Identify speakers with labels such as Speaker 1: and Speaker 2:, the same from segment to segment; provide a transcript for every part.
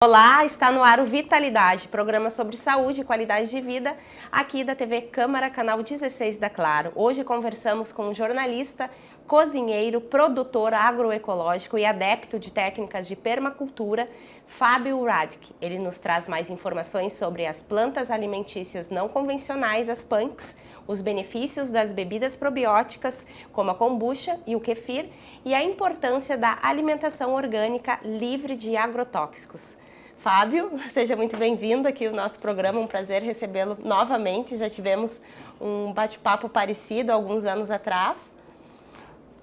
Speaker 1: Olá, está no ar o Vitalidade, programa sobre saúde e qualidade de vida, aqui da TV Câmara, canal 16 da Claro. Hoje conversamos com um jornalista, cozinheiro, produtor agroecológico e adepto de técnicas de permacultura, Fábio Radke. Ele nos traz mais informações sobre as plantas alimentícias não convencionais, as punks, os benefícios das bebidas probióticas, como a kombucha e o kefir, e a importância da alimentação orgânica livre de agrotóxicos. Fábio, seja muito bem-vindo aqui ao nosso programa, um prazer recebê-lo novamente. Já tivemos um bate-papo parecido alguns anos atrás.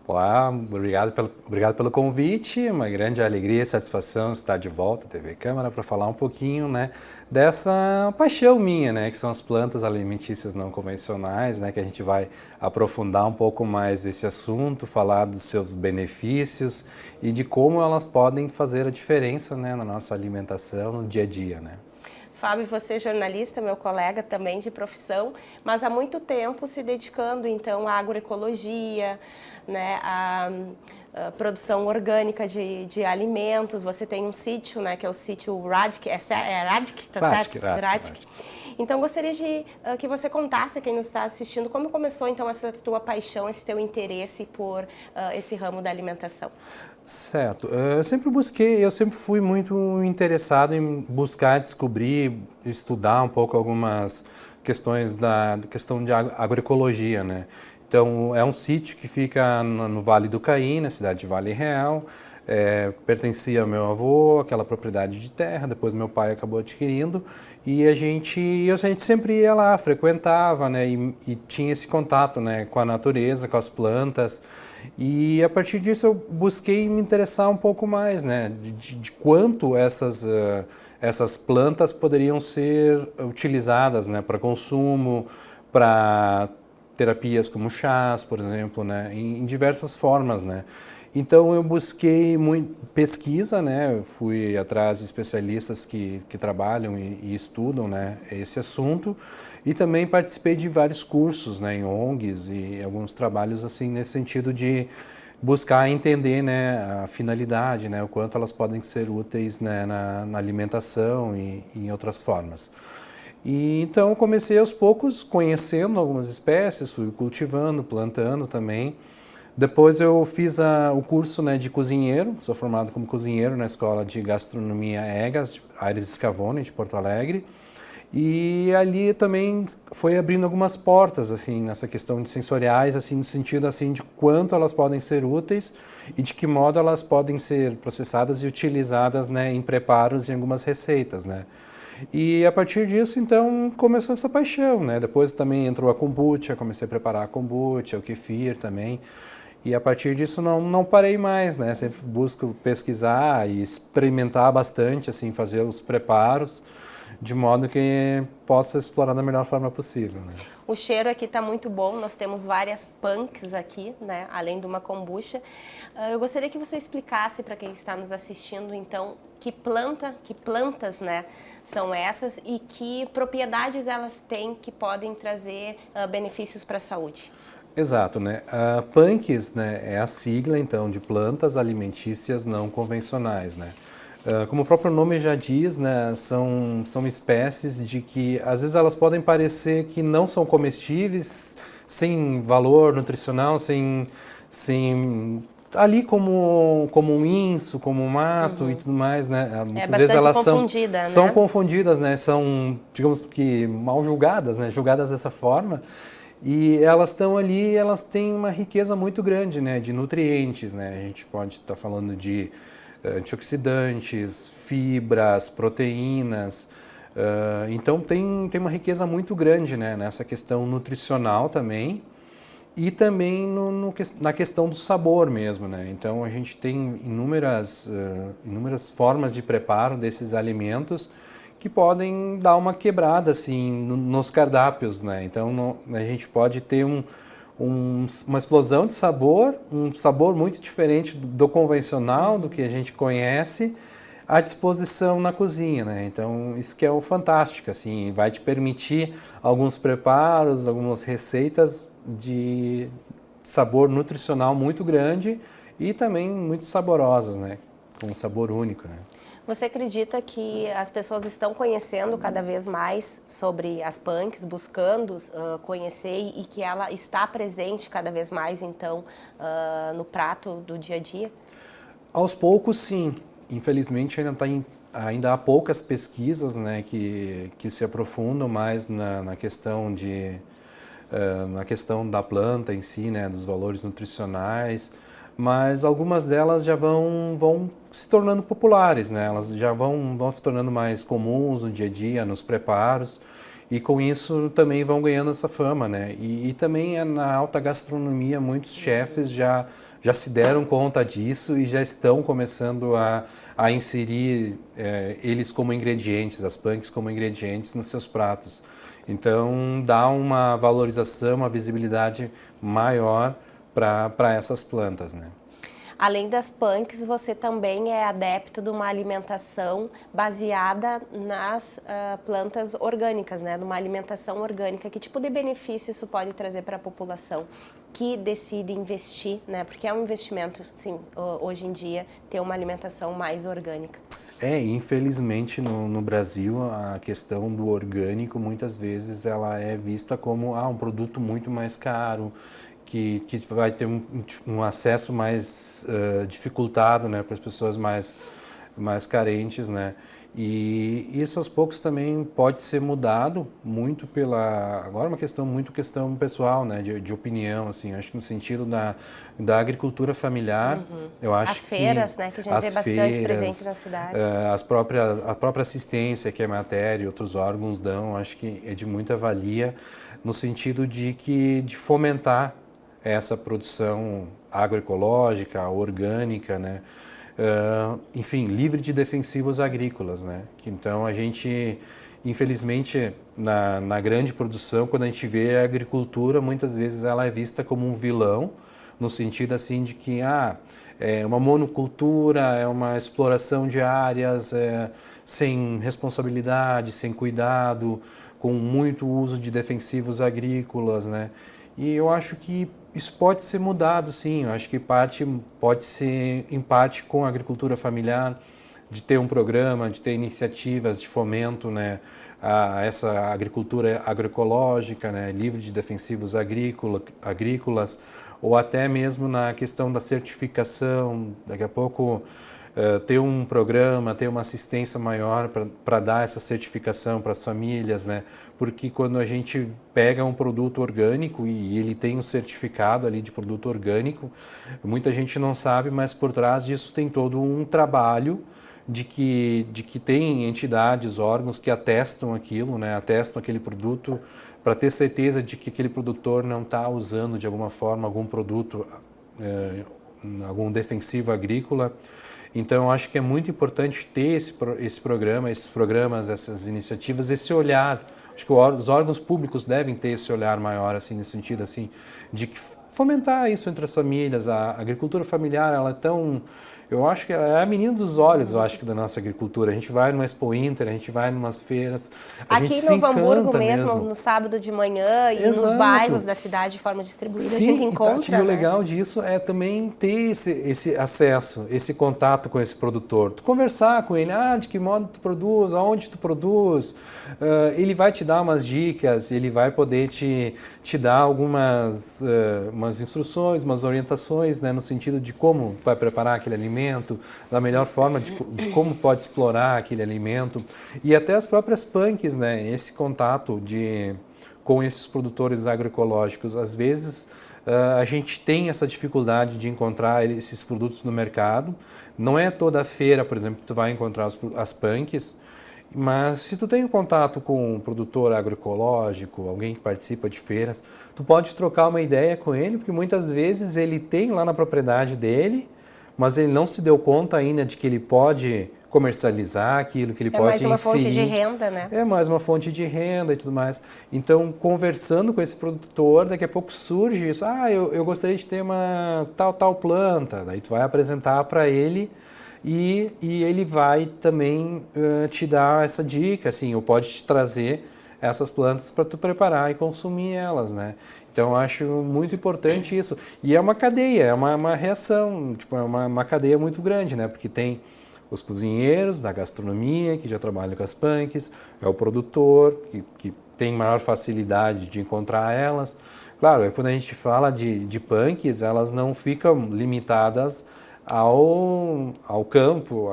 Speaker 2: Olá, obrigado pelo convite, uma grande alegria e satisfação estar de volta à TV Câmara para falar um pouquinho, dessa paixão minha, que são as plantas alimentícias não convencionais, que a gente vai aprofundar um pouco mais esse assunto, falar dos seus benefícios e de como elas podem fazer a diferença, na nossa alimentação no dia a dia,
Speaker 1: Fábio, você é jornalista, meu colega também de profissão, mas há muito tempo se dedicando então à agroecologia, à produção orgânica de alimentos. Você tem um sítio, que é o sítio Radke, Radke, tá certo? Radke. Então gostaria de que você contasse a quem nos está assistindo como começou então essa tua paixão, esse teu interesse por esse ramo da alimentação.
Speaker 2: Certo. Eu sempre fui muito interessado em buscar, descobrir, estudar um pouco algumas questões da questão de agroecologia, Então, é um sítio que fica no Vale do Caí, na cidade de Vale Real. Pertencia ao meu avô, aquela propriedade de terra, depois meu pai acabou adquirindo e a gente sempre ia lá, frequentava, e tinha esse contato, com a natureza, com as plantas. E a partir disso eu busquei me interessar um pouco mais, de quanto essas plantas poderiam ser utilizadas, para consumo, para terapias como chás, por exemplo, em diversas formas, Então eu busquei pesquisa, fui atrás de especialistas que trabalham e estudam, esse assunto e também participei de vários cursos, em ONGs e alguns trabalhos assim nesse sentido de buscar entender, a finalidade, o quanto elas podem ser úteis, na alimentação e em outras formas. E então eu comecei aos poucos conhecendo algumas espécies, fui cultivando, plantando também. Depois eu fiz o curso, de cozinheiro, sou formado como cozinheiro na Escola de Gastronomia EGAS, Aires Scavone, de Porto Alegre. E ali também foi abrindo algumas portas, assim, nessa questão de sensoriais, assim, no sentido, assim, de quanto elas podem ser úteis e de que modo elas podem ser processadas e utilizadas, em preparos e em algumas receitas, E a partir disso, então, começou essa paixão, Depois também entrou a kombucha, comecei a preparar a kombucha, o kefir também. E a partir disso não parei mais, Sempre busco pesquisar e experimentar bastante, assim, fazer os preparos, de modo que possa explorar da melhor forma possível.
Speaker 1: O cheiro aqui está muito bom, nós temos várias punks aqui, além de uma kombucha. Eu gostaria que você explicasse para quem está nos assistindo, então, que plantas, são essas e que propriedades elas têm que podem trazer benefícios para a saúde.
Speaker 2: Exato, PUNCs, é a sigla, então, de plantas alimentícias não convencionais, Como o próprio nome já diz, são espécies de que, às vezes, elas podem parecer que não são comestíveis, sem valor nutricional, sem ali como um inso, como um mato e tudo mais,
Speaker 1: Muitas vezes elas
Speaker 2: são confundidas, são, digamos que, mal julgadas, julgadas dessa forma. E elas estão ali, elas têm uma riqueza muito grande, de nutrientes, A gente pode estar falando de antioxidantes, fibras, proteínas. Então tem uma riqueza muito grande, nessa questão nutricional também e também na questão do sabor mesmo, Então a gente tem inúmeras formas de preparo desses alimentos que podem dar uma quebrada assim nos cardápios, Então a gente pode ter uma explosão de sabor, um sabor muito diferente do convencional, do que a gente conhece, à disposição na cozinha, Então isso que é o fantástico, assim, vai te permitir alguns preparos, algumas receitas de sabor nutricional muito grande e também muito saborosas, com um sabor único,
Speaker 1: Você acredita que as pessoas estão conhecendo cada vez mais sobre as punks, buscando conhecer e que ela está presente cada vez mais, então, no prato do dia a dia?
Speaker 2: Aos poucos, sim. Infelizmente, ainda há poucas pesquisas, né, que se aprofundam mais na questão na questão da planta em si, né, dos valores nutricionais, mas algumas delas já vão se tornando populares, né, elas já vão se tornando mais comuns no dia a dia, nos preparos, e com isso também vão ganhando essa fama, né, e também na alta gastronomia muitos chefes já se deram conta disso e já estão começando a inserir eles como ingredientes, as punks como ingredientes nos seus pratos. Então, dá uma valorização, uma visibilidade maior para essas plantas, né?
Speaker 1: Além das punks, você também é adepto de uma alimentação baseada nas plantas orgânicas, né? Numa alimentação orgânica. Que tipo de benefício isso pode trazer para a população que decide investir, né? Porque é um investimento, sim, hoje em dia, ter uma alimentação mais orgânica.
Speaker 2: Infelizmente no Brasil a questão do orgânico muitas vezes ela é vista como um produto muito mais caro, que vai ter um acesso mais dificultado, né, para as pessoas mais carentes, né? E isso aos poucos também pode ser mudado muito agora é uma questão pessoal, né, de opinião, assim, acho que no sentido da agricultura familiar, eu acho
Speaker 1: as feiras, né, que a gente vê bastante presente na cidade.
Speaker 2: A própria assistência que a matéria e outros órgãos dão, acho que é de muita valia no sentido de fomentar essa produção agroecológica, orgânica, né? Enfim, livre de defensivos agrícolas, né? Então a gente, infelizmente, na grande produção, quando a gente vê a agricultura, muitas vezes ela é vista como um vilão, no sentido assim de que é uma monocultura, é uma exploração de áreas sem responsabilidade, sem cuidado, com muito uso de defensivos agrícolas, né? E eu acho que isso pode ser mudado, sim. Eu acho que pode ser, em parte, com a agricultura familiar, de ter um programa, de ter iniciativas de fomento, né, a essa agricultura agroecológica, né, livre de defensivos agrícolas, ou até mesmo na questão da certificação. Daqui a pouco ter um programa, ter uma assistência maior para dar essa certificação para as famílias, né? Porque quando a gente pega um produto orgânico e ele tem um certificado ali de produto orgânico, muita gente não sabe, mas por trás disso tem todo um trabalho de que tem entidades, órgãos que atestam aquilo, né? Atestam aquele produto para ter certeza de que aquele produtor não está usando de alguma forma algum produto, algum defensivo agrícola. Então, eu acho que é muito importante ter esse programa, esses programas, essas iniciativas, esse olhar. Acho que os órgãos públicos devem ter esse olhar maior, assim, nesse sentido, assim, de fomentar isso entre as famílias. A agricultura familiar, ela é tão... Eu acho que é a menina dos olhos, eu acho que da nossa agricultura. A gente vai numa Expo Inter, a gente vai numas feiras,
Speaker 1: aqui em Novo Hamburgo mesmo, no sábado de manhã e nos bairros da cidade de forma distribuída, a gente encontra,
Speaker 2: e o legal disso é também ter esse acesso, esse contato com esse produtor. Tu conversar com ele, de que modo tu produz, aonde tu produz, ele vai te dar umas dicas, ele vai poder te dar algumas umas instruções, umas orientações, né, no sentido de como vai preparar aquele alimento, da melhor forma de como pode explorar aquele alimento, e até as próprias punks, né, esse contato com esses produtores agroecológicos. Às vezes a gente tem essa dificuldade de encontrar esses produtos no mercado, não é toda feira, por exemplo, que tu vai encontrar as punks, mas se tu tem um contato com um produtor agroecológico, alguém que participa de feiras, tu pode trocar uma ideia com ele, porque muitas vezes ele tem lá na propriedade dele, mas ele não se deu conta ainda de que ele pode comercializar aquilo, que ele pode inserir. É mais uma fonte de renda, né? É mais uma fonte de renda e tudo mais. Então, conversando com esse produtor, daqui a pouco surge isso. Eu gostaria de ter uma tal planta. Daí tu vai apresentar para ele e ele vai também te dar essa dica, assim, ou pode te trazer essas plantas para tu preparar e consumir elas, né? Então, eu acho muito importante isso. E é uma cadeia, é uma reação, tipo, é uma cadeia muito grande, né? Porque tem os cozinheiros da gastronomia, que já trabalham com as punks, é o produtor, que tem maior facilidade de encontrar elas. Claro, quando a gente fala de punks, elas não ficam limitadas ao campo,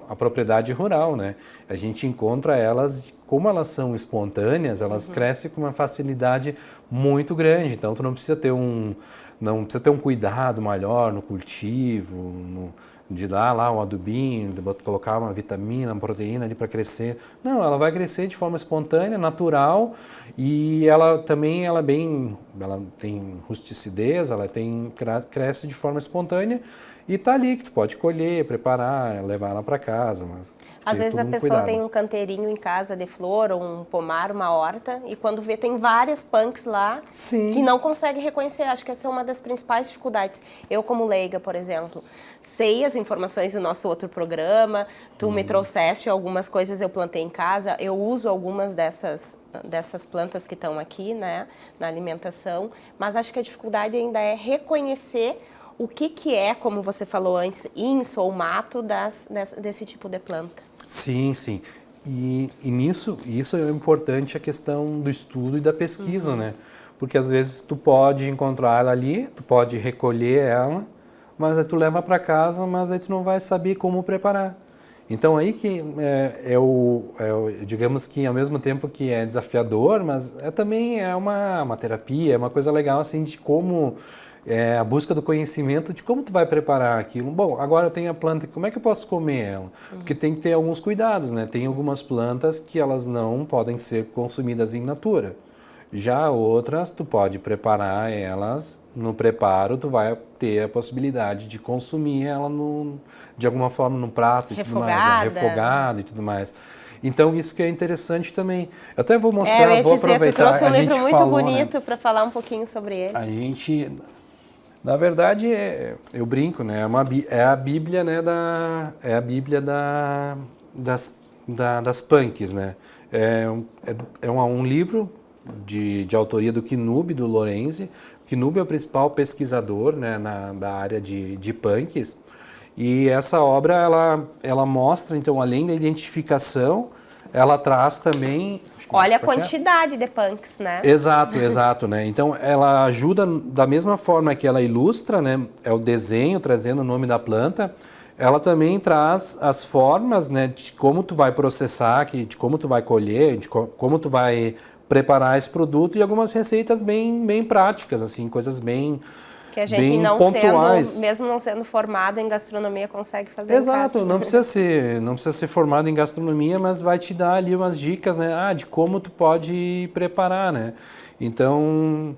Speaker 2: à propriedade rural, né? A gente encontra elas, como elas são espontâneas, elas crescem com uma facilidade muito grande. Então, tu não precisa ter não precisa ter um cuidado maior no cultivo, de dar lá um adubinho, de colocar uma vitamina, uma proteína ali para crescer. Não, ela vai crescer de forma espontânea, natural, e ela também ela tem rusticidez, cresce de forma espontânea e tá ali que tu pode colher, preparar, levar ela para casa, mas
Speaker 1: às vezes a pessoa tem um canteirinho em casa de flor, ou um pomar, uma horta, e quando vê tem várias punks lá.
Speaker 2: Sim.
Speaker 1: Que não consegue reconhecer. Acho que essa é uma das principais dificuldades. Eu, como leiga, por exemplo, sei as informações do nosso outro programa, tu me trouxeste algumas coisas, eu plantei em casa, eu uso algumas dessas plantas que estão aqui, né, na alimentação, mas acho que a dificuldade ainda é reconhecer o que é, como você falou antes, inso ou mato desse tipo de planta.
Speaker 2: Sim, sim. E isso é importante a questão do estudo e da pesquisa, né? Porque às vezes tu pode encontrar ela ali, tu pode recolher ela, mas aí tu leva para casa, mas aí tu não vai saber como preparar. Então aí que digamos que ao mesmo tempo que é desafiador, mas também é uma terapia, é uma coisa legal assim de como a busca do conhecimento de como tu vai preparar aquilo. Bom, agora eu tenho a planta, como é que eu posso comer ela? Porque tem que ter alguns cuidados, né? Tem algumas plantas que elas não podem ser consumidas in natura. Já outras, tu pode preparar elas, no preparo tu vai ter a possibilidade de consumir ela de alguma forma no prato e tudo mais, refogado e tudo mais. Então isso que é interessante também. Eu até vou mostrar, vou aproveitar.
Speaker 1: Tu trouxe um livro muito bonito para falar um pouquinho sobre ele.
Speaker 2: A gente, na verdade, eu brinco, né? É a Bíblia, né? É a Bíblia das punks, né? É um livro de autoria do Kinubi, do Lorenzi. O Kinubi é o principal pesquisador, né, da área de punks. E essa obra, ela mostra, então, além da identificação, ela traz também...
Speaker 1: Olha a quantidade de punks, né?
Speaker 2: Exato, né? Então, ela ajuda da mesma forma que ela ilustra, né? É o desenho, trazendo o nome da planta. Ela também traz as formas, né? De como tu vai processar, de como tu vai colher, de como tu vai preparar esse produto e algumas receitas bem práticas, assim, coisas bem
Speaker 1: que a gente mesmo não sendo formado em gastronomia, consegue fazer em casa.
Speaker 2: Exato, não precisa ser formado em gastronomia, mas vai te dar ali umas dicas, né, de como tu pode preparar, né? Então,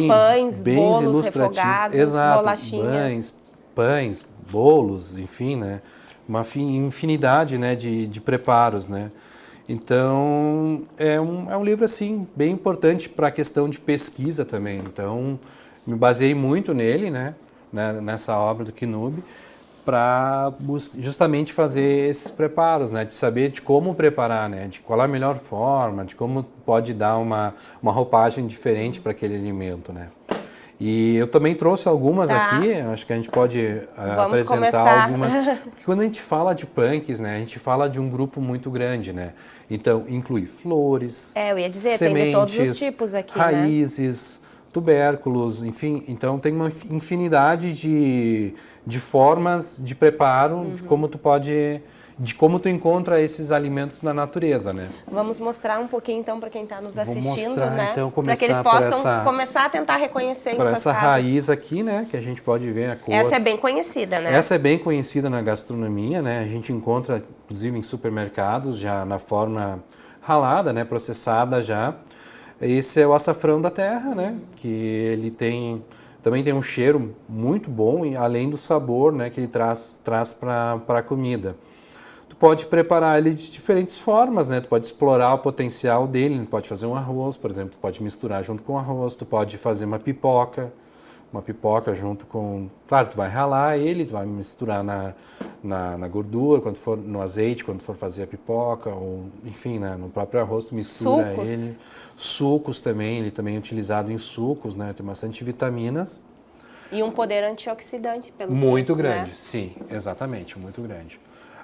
Speaker 1: pães,
Speaker 2: bem
Speaker 1: bolos
Speaker 2: ilustrativo.
Speaker 1: refogados,
Speaker 2: Exato,
Speaker 1: bolachinhas.
Speaker 2: Pães, bolos, enfim, né? Uma infinidade, né, de preparos, né? Então, é um livro, assim, bem importante para a questão de pesquisa também. Então, me baseei muito nele, né, nessa obra do Kinubi, para justamente fazer esses preparos, né, de saber de como preparar, né, de qual é a melhor forma, de como pode dar uma roupagem diferente para aquele alimento, né. E eu também trouxe algumas aqui, acho que a gente pode apresentar algumas. Porque quando a gente fala de punks, né, a gente fala de um grupo muito grande, né. Então, inclui flores,
Speaker 1: eu ia dizer,
Speaker 2: sementes,
Speaker 1: tem de todos os tipos aqui,
Speaker 2: raízes, tubérculos, enfim. Então, tem uma infinidade de formas de preparo, de como tu encontra esses alimentos na natureza, né?
Speaker 1: Vamos mostrar um pouquinho, então, para quem está nos assistindo, né?
Speaker 2: Então,
Speaker 1: para que eles possam começar a tentar reconhecer em suas casas.
Speaker 2: Essa raiz aqui, né? Que a gente pode ver a cor.
Speaker 1: Essa é bem conhecida, né?
Speaker 2: Essa é bem conhecida na gastronomia, né? A gente encontra, inclusive, em supermercados, já na forma ralada, né? Processada já. Esse é o açafrão da terra, né? Que ele também tem um cheiro muito bom, e além do sabor, né? Que ele traz para a comida. Tu pode preparar ele de diferentes formas, né? Tu pode explorar o potencial dele, tu pode fazer um arroz, por exemplo, tu pode misturar junto com o arroz, tu pode fazer uma pipoca junto com... Claro, tu vai ralar ele, tu vai misturar na gordura, quando for no azeite, quando for fazer a pipoca, ou enfim, né? No próprio arroz tu mistura ele. Sucos também, ele também é utilizado em sucos, né? Tem bastante vitaminas.
Speaker 1: E um poder antioxidante, pelo
Speaker 2: muito
Speaker 1: tempo,
Speaker 2: grande,
Speaker 1: né?
Speaker 2: Sim, exatamente, muito grande.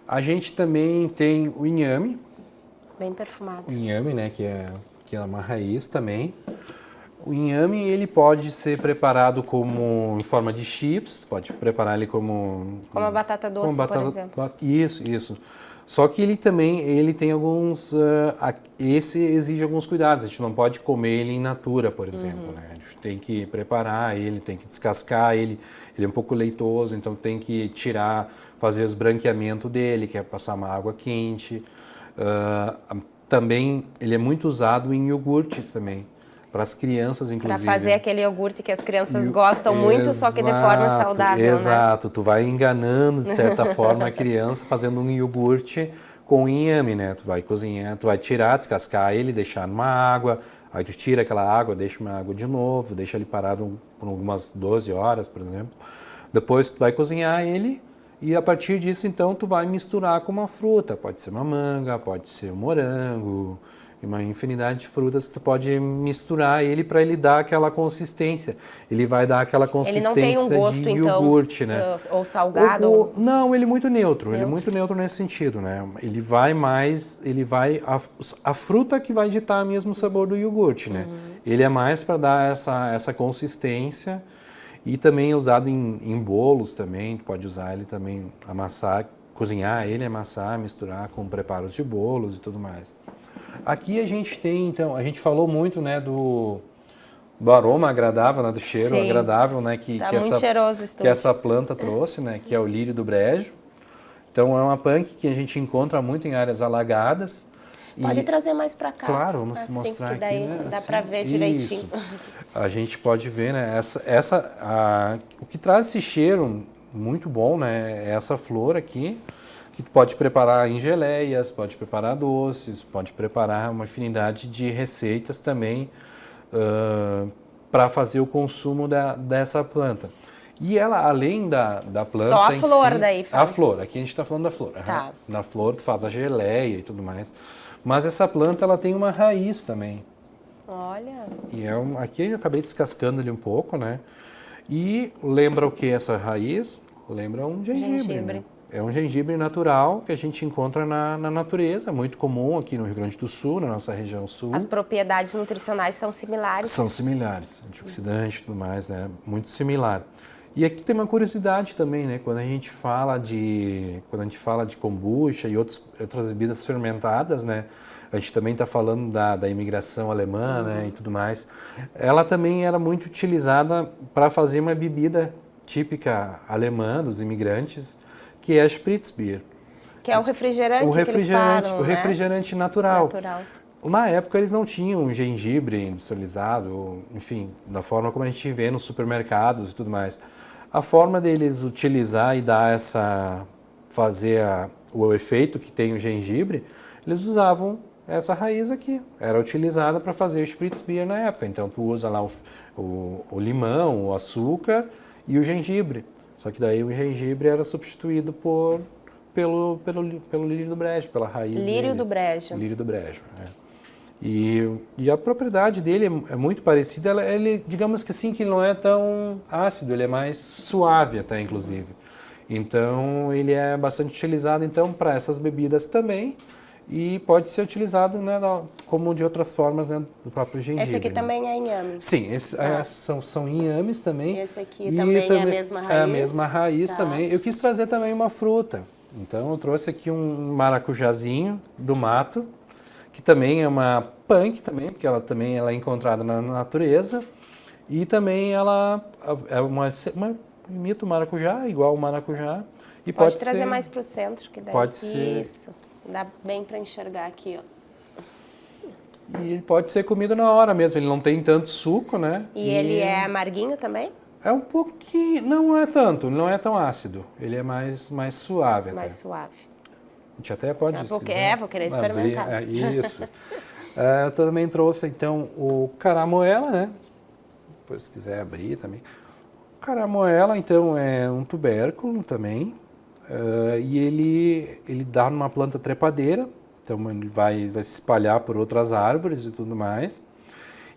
Speaker 2: A gente também tem o inhame.
Speaker 1: Bem perfumado.
Speaker 2: O inhame, né, que é uma raiz também. O inhame, ele pode ser preparado como em forma de chips, tu pode preparar ele como
Speaker 1: a batata doce, por exemplo.
Speaker 2: Isso. Só que ele tem alguns, esse exige alguns cuidados. A gente não pode comer ele in natura, por exemplo, né? A gente tem que preparar ele, tem que descascar ele. Ele é um pouco leitoso, então tem que tirar, fazer o esbranqueamento dele, que é passar uma água quente. Também ele é muito usado em iogurtes também. Para as crianças, inclusive.
Speaker 1: Para fazer aquele iogurte que as crianças gostam muito, só que de forma saudável,
Speaker 2: exato.
Speaker 1: Né?
Speaker 2: Tu vai enganando, de certa forma, a criança fazendo um iogurte com inhame, né? Tu vai cozinhar, tu vai tirar, descascar ele, deixar numa água, aí tu tira aquela água, deixa uma água de novo, deixa ele parado por algumas 12 horas, por exemplo. Depois tu vai cozinhar ele e a partir disso, então, tu vai misturar com uma fruta. Pode ser uma manga, pode ser um morango, uma infinidade de frutas que tu pode misturar ele para ele dar aquela consistência. Ele vai dar aquela consistência
Speaker 1: ele não tem um gosto,
Speaker 2: de iogurte,
Speaker 1: então,
Speaker 2: né?
Speaker 1: Ou salgado?
Speaker 2: Não, ele é muito neutro. Ele é muito neutro nesse sentido, né? A fruta que vai ditar mesmo o sabor do iogurte, né? Ele é mais para dar essa consistência e também é usado em bolos também. Tu pode usar ele também, amassar, cozinhar ele, amassar, misturar com preparos de bolos e tudo mais. Aqui a gente tem, então, a gente falou muito, né, do aroma agradável, né, do cheiro
Speaker 1: Sim.
Speaker 2: agradável, né, que essa planta trouxe, né, que é o lírio do brejo. Então é uma punk que a gente encontra muito em áreas alagadas.
Speaker 1: Pode trazer mais para cá.
Speaker 2: Claro, vamos
Speaker 1: assim,
Speaker 2: mostrar
Speaker 1: que daí
Speaker 2: aqui, né?
Speaker 1: Dá
Speaker 2: assim,
Speaker 1: para ver direitinho.
Speaker 2: A gente pode ver, né, o que traz esse cheiro muito bom, né, é essa flor aqui, que tu pode preparar em geleias, pode preparar doces, pode preparar uma infinidade de receitas também para fazer o consumo dessa planta. E ela, além da planta
Speaker 1: só a flor
Speaker 2: si,
Speaker 1: daí, fala.
Speaker 2: A flor, aqui a gente está falando da flor.
Speaker 1: Tá.
Speaker 2: Na flor tu faz a geleia e tudo mais. Mas essa planta, ela tem uma raiz também.
Speaker 1: Olha.
Speaker 2: E aqui eu acabei descascando ele um pouco, né? E lembra o que essa raiz? Lembra um gengibre. Né? É um gengibre natural que a gente encontra na natureza, muito comum aqui no Rio Grande do Sul, na nossa região sul.
Speaker 1: As propriedades nutricionais são similares?
Speaker 2: São similares, antioxidante e tudo mais, né? Muito similar. E aqui tem uma curiosidade também, né? Quando a gente fala de kombucha e outras bebidas fermentadas, né? A gente também está falando da imigração alemã, né? E tudo mais. Ela também era muito utilizada para fazer uma bebida típica alemã dos imigrantes, que é a Spritzbier.
Speaker 1: Que é o refrigerante que eles falam,
Speaker 2: o refrigerante natural. Na época eles não tinham gengibre industrializado, enfim, da forma como a gente vê nos supermercados e tudo mais. A forma deles utilizar e fazer o efeito que tem o gengibre, eles usavam essa raiz aqui. Era utilizada para fazer o Spritzbier na época. Então tu usa lá o limão, o açúcar e o gengibre. Só que daí o gengibre era substituído pelo lírio do brejo, pela raiz
Speaker 1: lírio do brejo.
Speaker 2: Lírio do brejo, E a propriedade dele é muito parecida. Ele, digamos que sim, que ele não é tão ácido, ele é mais suave até, inclusive. Então, ele é bastante utilizado então para essas bebidas também. E pode ser utilizado, né, como de outras formas, né, do próprio gengibre.
Speaker 1: Esse aqui também é inhame?
Speaker 2: Sim, são inhames também.
Speaker 1: Esse aqui também é a mesma raiz?
Speaker 2: É a mesma raiz também. Eu quis trazer também uma fruta. Então, eu trouxe aqui um maracujazinho do mato, que também é uma punk também, porque ela é encontrada na natureza. E também ela imita o maracujá, igual o maracujá. E
Speaker 1: pode trazer mais para o centro, que daí
Speaker 2: pode ser.
Speaker 1: Isso. Dá bem para enxergar aqui, ó.
Speaker 2: E ele pode ser comido na hora mesmo, ele não tem tanto suco, né?
Speaker 1: E ele é amarguinho também?
Speaker 2: É um pouquinho, não é tanto, não é tão ácido, ele é mais suave.
Speaker 1: Mais suave.
Speaker 2: A gente até pode...
Speaker 1: Vou querer experimentar.
Speaker 2: Isso. Eu também trouxe, então, o caramoela, né? Depois, se quiser abrir também. O caramoela, então, é um tubérculo também. E ele dá numa planta trepadeira, então ele vai se espalhar por outras árvores e tudo mais.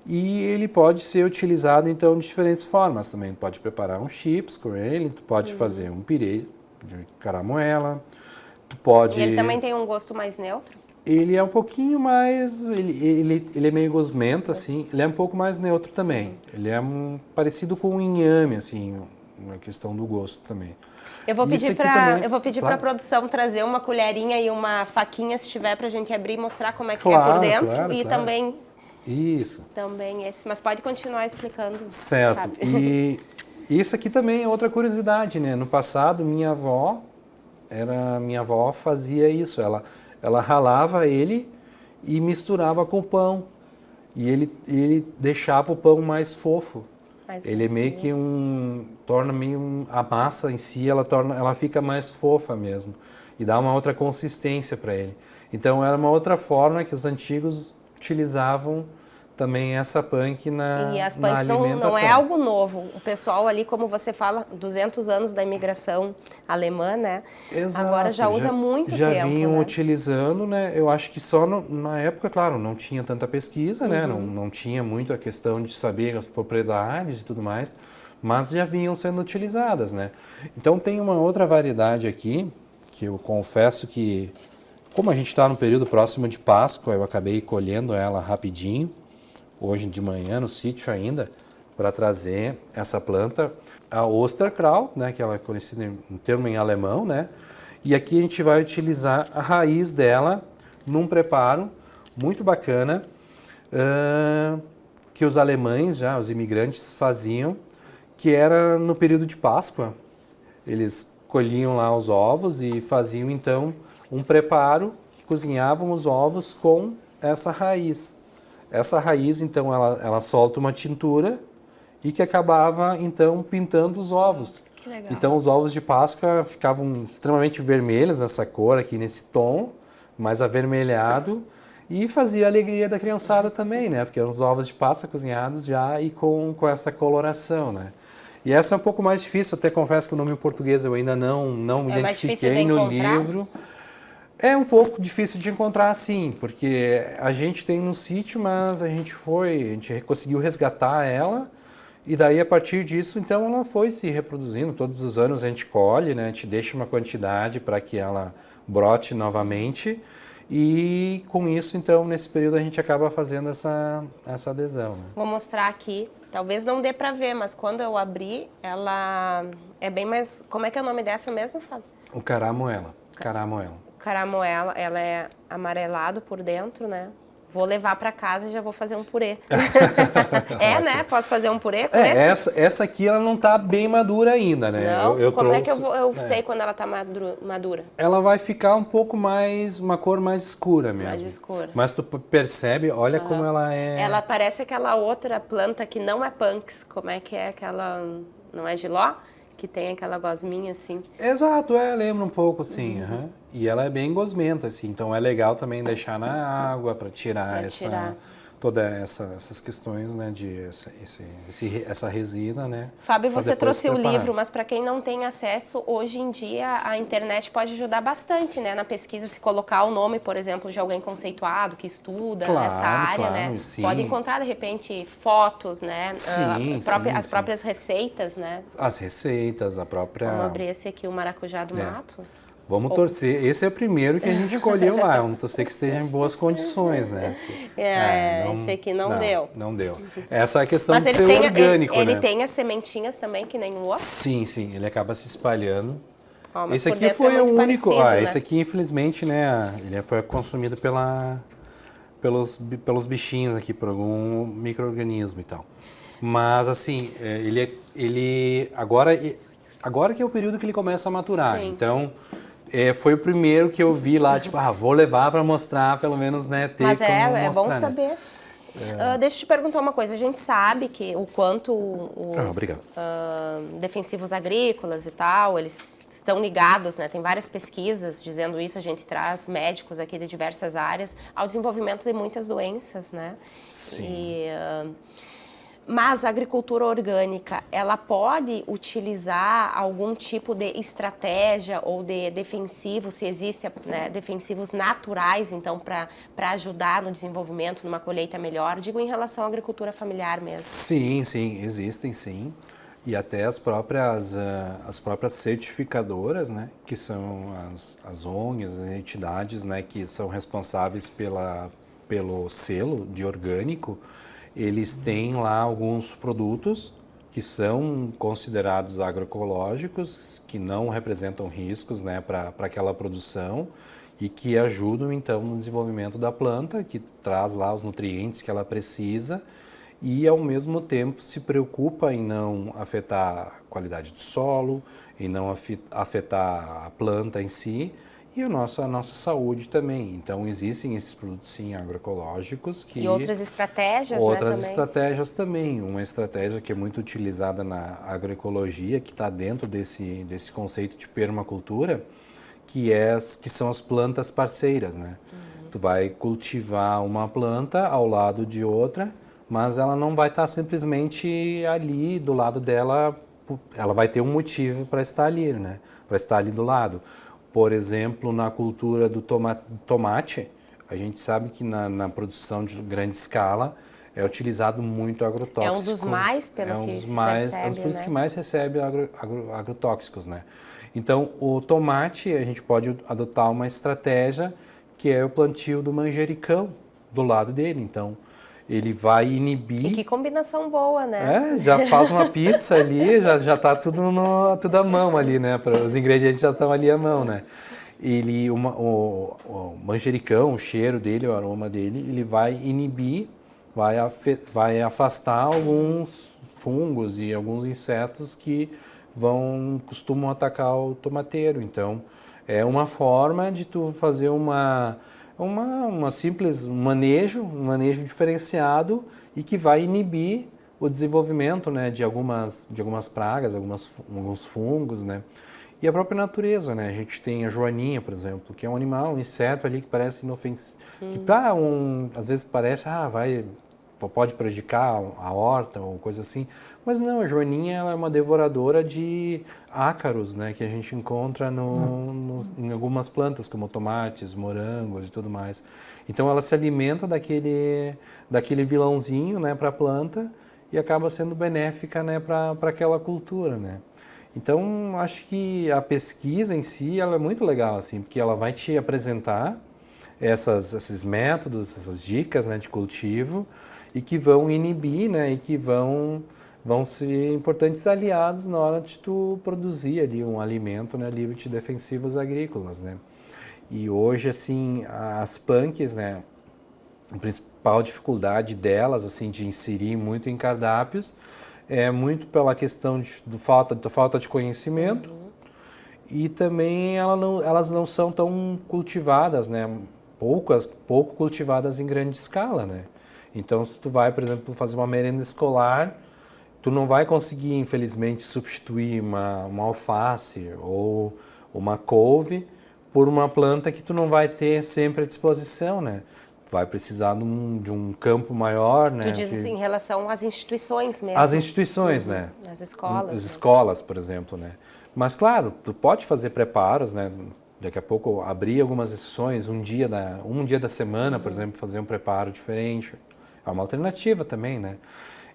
Speaker 2: E ele pode ser utilizado então de diferentes formas também. Tu pode preparar um chips com ele, tu pode fazer um pirê de caramoela, tu pode...
Speaker 1: E ele também tem um gosto mais neutro?
Speaker 2: Ele é um pouquinho mais... Ele é meio gosmento, assim. Ele é um pouco mais neutro também. Ele é parecido com o inhame, assim, na questão do gosto também.
Speaker 1: Eu vou pedir para a
Speaker 2: claro.
Speaker 1: produção trazer uma colherinha e uma faquinha, se tiver, para a gente abrir e mostrar como é que é por dentro.
Speaker 2: Claro.
Speaker 1: Também...
Speaker 2: Isso.
Speaker 1: Também esse. Mas pode continuar explicando.
Speaker 2: Certo.
Speaker 1: Sabe?
Speaker 2: E isso aqui também é outra curiosidade, né? No passado, minha avó fazia isso. Ela ralava ele e misturava com o pão. E ele deixava o pão mais fofo. Ele é meio que a massa em si, ela fica mais fofa mesmo. E dá uma outra consistência para ele. Então era uma outra forma que os antigos utilizavam também essa punk na alimentação.
Speaker 1: E as punks não é algo novo. O pessoal ali, como você fala, 200 anos da imigração alemã, né?
Speaker 2: Exato.
Speaker 1: Agora já usa muito tempo.
Speaker 2: Já vinham
Speaker 1: né?
Speaker 2: utilizando, né? Eu acho que só na época, claro, não tinha tanta pesquisa, né? Não tinha muito a questão de saber as propriedades e tudo mais, mas já vinham sendo utilizadas, né? Então tem uma outra variedade aqui, que eu confesso que, como a gente está no período próximo de Páscoa, eu acabei colhendo ela rapidinho, hoje de manhã no sítio ainda, para trazer essa planta, a Osterkraut, né, que ela é conhecida em termo em alemão, né? E aqui a gente vai utilizar a raiz dela num preparo muito bacana que os alemães, os imigrantes faziam, que era no período de Páscoa. Eles colhiam lá os ovos e faziam então um preparo que cozinhavam os ovos com essa raiz. Essa raiz, então, ela solta uma tintura e que acabava, então, pintando os ovos.
Speaker 1: Que legal.
Speaker 2: Então, os ovos de Páscoa ficavam extremamente vermelhos, nessa cor aqui, nesse tom, mais avermelhado, e fazia a alegria da criançada também, né? Porque eram os ovos de Páscoa cozinhados já e com essa coloração, né? E essa é um pouco mais difícil, até confesso que o nome em português eu ainda não identifiquei no livro. É um pouco difícil de encontrar, sim, porque a gente tem no sítio, mas a gente conseguiu resgatar ela, e daí a partir disso, então, ela foi se reproduzindo. Todos os anos a gente colhe, né? A gente deixa uma quantidade para que ela brote novamente, e com isso, então, nesse período a gente acaba fazendo essa adesão. Né?
Speaker 1: Vou mostrar aqui. Talvez não dê para ver, mas quando eu abrir, ela é bem mais... Como é que é o nome dessa mesmo, Fábio?
Speaker 2: O caramoela. Caramoela.
Speaker 1: Caramoela, ela é amarelado por dentro, né? Vou levar para casa e já vou fazer um purê. Né? Posso fazer um purê com esse?
Speaker 2: Essa aqui ela não tá bem madura ainda, né?
Speaker 1: Não? Como é que eu sei quando ela tá madura?
Speaker 2: Ela vai ficar um pouco mais, uma cor mais escura mesmo.
Speaker 1: Mais escura.
Speaker 2: Mas tu percebe, olha como ela é...
Speaker 1: Ela parece aquela outra planta que não é punks. Como é que é aquela... Não é jiló? Que tem aquela gosminha assim.
Speaker 2: Exato, lembra um pouco assim. E ela é bem gosmenta, assim, então é legal também deixar na água para tirar todas essas questões, né, de essa resina, né.
Speaker 1: Fábio, você trouxe o livro, mas para quem não tem acesso, hoje em dia a internet pode ajudar bastante, né, na pesquisa, se colocar o nome, por exemplo, de alguém conceituado que estuda essa área, né.
Speaker 2: Sim.
Speaker 1: Pode encontrar de repente fotos, né, as próprias receitas, né.
Speaker 2: As receitas, a própria.
Speaker 1: Vamos abrir esse aqui, o maracujá do mato.
Speaker 2: Vamos torcer. Esse é o primeiro que a gente colheu lá. Vamos torcer que esteja em boas condições, né?
Speaker 1: Esse aqui não deu.
Speaker 2: Não deu. Essa é a questão de ser orgânico,
Speaker 1: ele
Speaker 2: né?
Speaker 1: tem as sementinhas também, que nem o outro?
Speaker 2: Sim. Ele acaba se espalhando.
Speaker 1: Mas
Speaker 2: esse aqui foi o único.
Speaker 1: Parecido, né?
Speaker 2: Esse aqui, infelizmente, né? Ele foi consumido pelos bichinhos aqui, por algum micro-organismo e tal. Mas, assim, ele agora que é o período que ele começa a maturar.
Speaker 1: Sim.
Speaker 2: Então... foi o primeiro que eu vi lá, tipo, vou levar para mostrar, pelo menos, né, ter
Speaker 1: Mas
Speaker 2: como mostrar.
Speaker 1: É bom saber. Deixa eu te perguntar uma coisa. A gente sabe que o quanto os defensivos agrícolas e tal, eles estão ligados, né? Tem várias pesquisas dizendo isso. A gente traz médicos aqui de diversas áreas ao desenvolvimento de muitas doenças, né?
Speaker 2: Sim.
Speaker 1: Mas a agricultura orgânica, ela pode utilizar algum tipo de estratégia ou de defensivo, se existe, né, defensivos naturais, então, para ajudar no desenvolvimento, numa colheita melhor? Digo em relação à agricultura familiar mesmo.
Speaker 2: Sim, existem sim. e até as próprias certificadoras, né, que são as ONGs, as entidades, né, que são responsáveis pelo selo de orgânico, eles têm lá alguns produtos que são considerados agroecológicos, que não representam riscos, né, para aquela produção e que ajudam então no desenvolvimento da planta, que traz lá os nutrientes que ela precisa e ao mesmo tempo se preocupa em não afetar a qualidade do solo, em não afetar a planta em si e a nossa saúde também. Então existem esses produtos sim agroecológicos que...
Speaker 1: E outras estratégias,
Speaker 2: Outras
Speaker 1: né,
Speaker 2: estratégias também. Uma estratégia que é muito utilizada na agroecologia, que está dentro desse conceito de permacultura, que são as plantas parceiras, né? Tu vai cultivar uma planta ao lado de outra, mas ela não vai estar simplesmente ali do lado dela, ela vai ter um motivo para estar ali, né? Para estar ali do lado. Por exemplo, na cultura do tomate, a gente sabe que na produção de grande escala é utilizado muito agrotóxico.
Speaker 1: É um dos mais, pelo que se percebe,
Speaker 2: é um dos produtos
Speaker 1: né?
Speaker 2: que mais recebe agrotóxicos, né? Então, o tomate, a gente pode adotar uma estratégia que é o plantio do manjericão do lado dele. Então, ele vai inibir...
Speaker 1: E que combinação boa, né?
Speaker 2: Já faz uma pizza ali, já tá tudo à mão ali, né? Os ingredientes já estão ali à mão, né? O manjericão, o cheiro dele, o aroma dele, ele vai inibir, vai afastar alguns fungos e alguns insetos que costumam atacar o tomateiro. Então, é uma forma de tu fazer uma simples um manejo diferenciado e que vai inibir o desenvolvimento, né, de algumas pragas, alguns fungos, né? E a própria natureza, né? A gente tem a joaninha, por exemplo, que é um animal, um inseto ali que parece inofensivo, que às vezes parece, pode prejudicar a horta ou coisa assim, mas não, a joaninha ela é uma devoradora de ácaros, né, que a gente encontra em algumas plantas, como tomates, morangos e tudo mais. Então ela se alimenta daquele vilãozinho, né, para a planta e acaba sendo benéfica, né, para aquela cultura, né. Então acho que a pesquisa em si ela é muito legal, assim, porque ela vai te apresentar esses métodos, essas dicas, né, de cultivo e que vão inibir, né, e que vão ser importantes aliados na hora de tu produzir ali um alimento, né, livre de defensivos agrícolas, né. E hoje, assim, as punks, né, a principal dificuldade delas, assim, de inserir muito em cardápios é muito pela questão da falta de conhecimento e também elas não são tão cultivadas, né, pouco cultivadas em grande escala, né. Então, se tu vai, por exemplo, fazer uma merenda escolar, tu não vai conseguir, infelizmente, substituir uma alface ou uma couve por uma planta que tu não vai ter sempre à disposição, né? Tu vai precisar de um campo maior, né?
Speaker 1: Tu dizes em relação às instituições mesmo.
Speaker 2: As instituições, né?
Speaker 1: As escolas.
Speaker 2: As escolas, por exemplo, né? Mas, claro, tu pode fazer preparos, né? Daqui a pouco abrir algumas exceções, um dia da semana, por exemplo, fazer um preparo diferente. É uma alternativa também, né?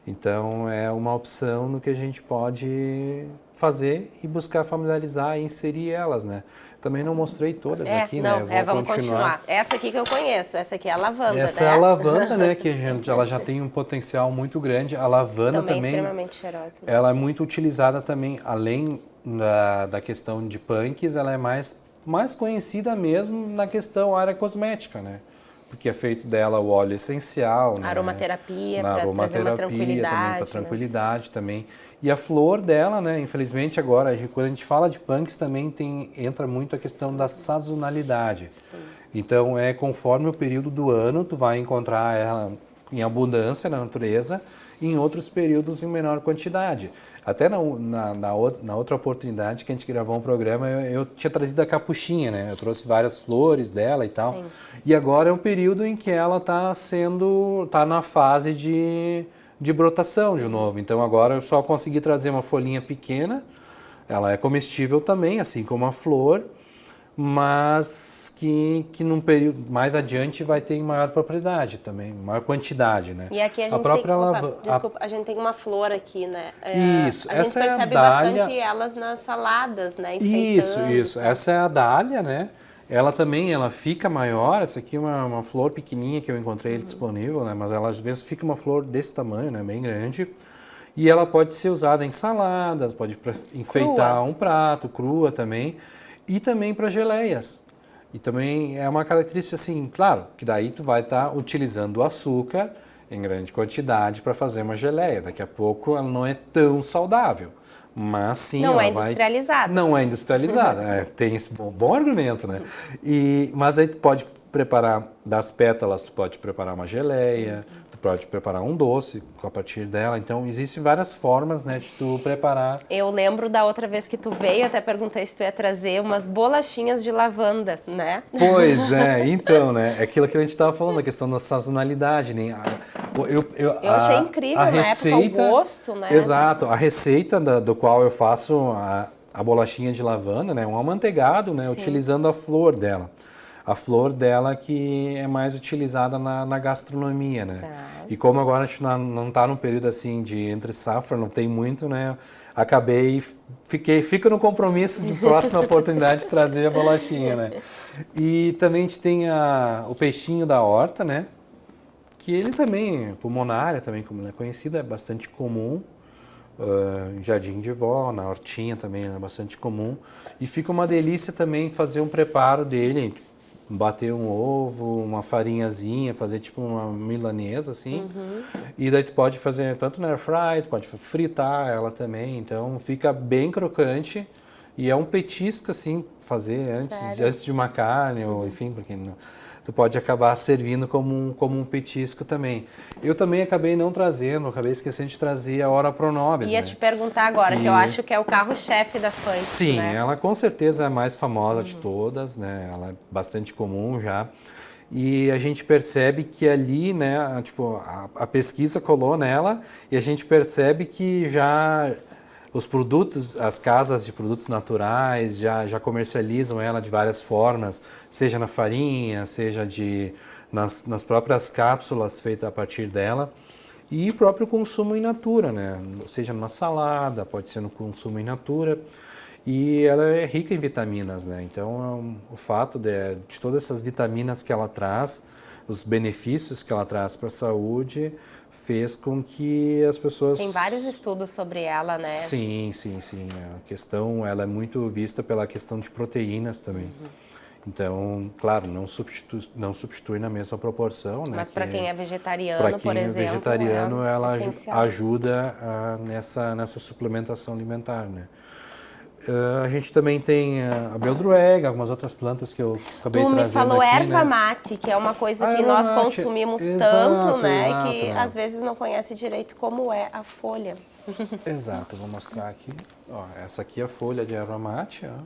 Speaker 2: Então, é uma opção no que a gente pode fazer e buscar familiarizar e inserir elas, né? Também não mostrei todas aqui,
Speaker 1: não,
Speaker 2: né?
Speaker 1: Vamos continuar. Essa aqui que eu conheço, essa aqui é a lavanda,
Speaker 2: Essa é a lavanda, né? Que ela já tem um potencial muito grande. A lavanda também
Speaker 1: extremamente cheirosa. Né?
Speaker 2: Ela é muito utilizada também, além da questão de punks, ela é mais conhecida mesmo na questão área cosmética, né? Porque é feito dela o óleo essencial, né?
Speaker 1: Aromaterapia, para trazer uma tranquilidade.
Speaker 2: Também, para tranquilidade também. E a flor dela, né? Infelizmente agora, quando a gente fala de punks também entra muito a questão da sazonalidade. Sim. Então, conforme o período do ano, tu vai encontrar ela em abundância na natureza e em outros períodos em menor quantidade. Até na outra oportunidade que a gente gravou um programa, eu tinha trazido a capuchinha, né? Eu trouxe várias flores dela e tal. Sim. E agora é um período em que ela tá na fase de brotação de novo. Então agora eu só consegui trazer uma folhinha pequena. Ela é comestível também, assim como a flor. mas que num período mais adiante vai ter em maior propriedade também, maior quantidade, né?
Speaker 1: E aqui a gente
Speaker 2: própria
Speaker 1: desculpa, a gente tem uma flor aqui, né?
Speaker 2: Isso,
Speaker 1: A gente
Speaker 2: essa é a
Speaker 1: percebe
Speaker 2: dália.
Speaker 1: bastante elas nas saladas, né? Enfeitando.
Speaker 2: Isso. Essa é a dália, né? Ela também, ela fica maior. Essa aqui é uma flor pequenininha que eu encontrei disponível, né? Mas ela às vezes fica uma flor desse tamanho, né? Bem grande. E ela pode ser usada em saladas, pode enfeitar
Speaker 1: Crua.
Speaker 2: um prato, crua também. E também para geleias. E também é uma característica assim, claro, que daí tu vai estar utilizando o açúcar em grande quantidade para fazer uma geleia. Daqui a pouco ela não é tão saudável. Mas sim,
Speaker 1: Não
Speaker 2: ela
Speaker 1: é
Speaker 2: vai...
Speaker 1: industrializada.
Speaker 2: Não é industrializada, tem esse bom argumento, né? Mas aí tu pode preparar das pétalas, tu pode preparar uma geleia, tu pode preparar um doce a partir dela. Então, existem várias formas, né, de tu preparar.
Speaker 1: Eu lembro da outra vez que tu veio, até perguntei se tu ia trazer umas bolachinhas de lavanda, né?
Speaker 2: Pois é, então, né? É aquilo que a gente estava falando, a questão da sazonalidade, né?
Speaker 1: Eu achei incrível na época o gosto, né?
Speaker 2: Exato, a receita do qual eu faço a bolachinha de lavanda, né? Um amanteigado, né?
Speaker 1: Sim.
Speaker 2: Utilizando a flor dela. A flor dela que é mais utilizada na gastronomia, né?
Speaker 1: Tá.
Speaker 2: E como agora a gente não está num período assim de entre safra, não tem muito, né? Acabei, fico no compromisso de próxima oportunidade de trazer a bolachinha, né? E também a gente tem o peixinho da horta, né? Que ele também, pulmonária também, como é conhecido, é bastante comum. Em Jardim de Vó, na hortinha também é bastante comum. E fica uma delícia também fazer um preparo dele, bater um ovo, uma farinhazinha, fazer tipo uma milanesa assim. E daí tu pode fazer tanto na air fry, tu pode fritar ela também, então fica bem crocante e é um petisco assim, fazer antes de uma carne ou enfim, porque tu pode acabar servindo como um petisco também. Eu também acabei não trazendo, acabei esquecendo de trazer a Ora Pronobis,
Speaker 1: Ia
Speaker 2: né?
Speaker 1: te perguntar agora, que eu acho que é o carro-chefe das pães,
Speaker 2: Sim,
Speaker 1: né?
Speaker 2: ela com certeza é a mais famosa de todas, né? Ela é bastante comum já. E a gente percebe que ali, né, tipo, a pesquisa colou nela e a gente percebe que já os produtos, as casas de produtos naturais já comercializam ela de várias formas, seja na farinha, seja nas próprias cápsulas feitas a partir dela. E o próprio consumo in natura, né? Seja numa salada, pode ser no consumo in natura. E ela é rica em vitaminas, né? Então, o fato de todas essas vitaminas que ela traz, os benefícios que ela traz para a saúde, fez com que as pessoas...
Speaker 1: Tem vários estudos sobre ela, né?
Speaker 2: Sim. A questão, ela é muito vista pela questão de proteínas também. Então, claro, não substitui na mesma proporção, né?
Speaker 1: Mas para quem é vegetariano, por exemplo,
Speaker 2: é vegetariano, ela
Speaker 1: essencial.
Speaker 2: ajuda nessa suplementação alimentar, né? A gente também tem a beldroega, algumas outras plantas que eu acabei trazendo aqui.
Speaker 1: Tu me falou
Speaker 2: aqui,
Speaker 1: erva
Speaker 2: né?
Speaker 1: mate, que é uma coisa
Speaker 2: A
Speaker 1: que
Speaker 2: erva
Speaker 1: nós
Speaker 2: mate,
Speaker 1: consumimos
Speaker 2: exato,
Speaker 1: tanto, né?
Speaker 2: exato,
Speaker 1: Que
Speaker 2: é.
Speaker 1: às vezes não conhece direito como é a folha.
Speaker 2: Exato, vou mostrar aqui. Ó, essa aqui é a folha de erva mate, ó.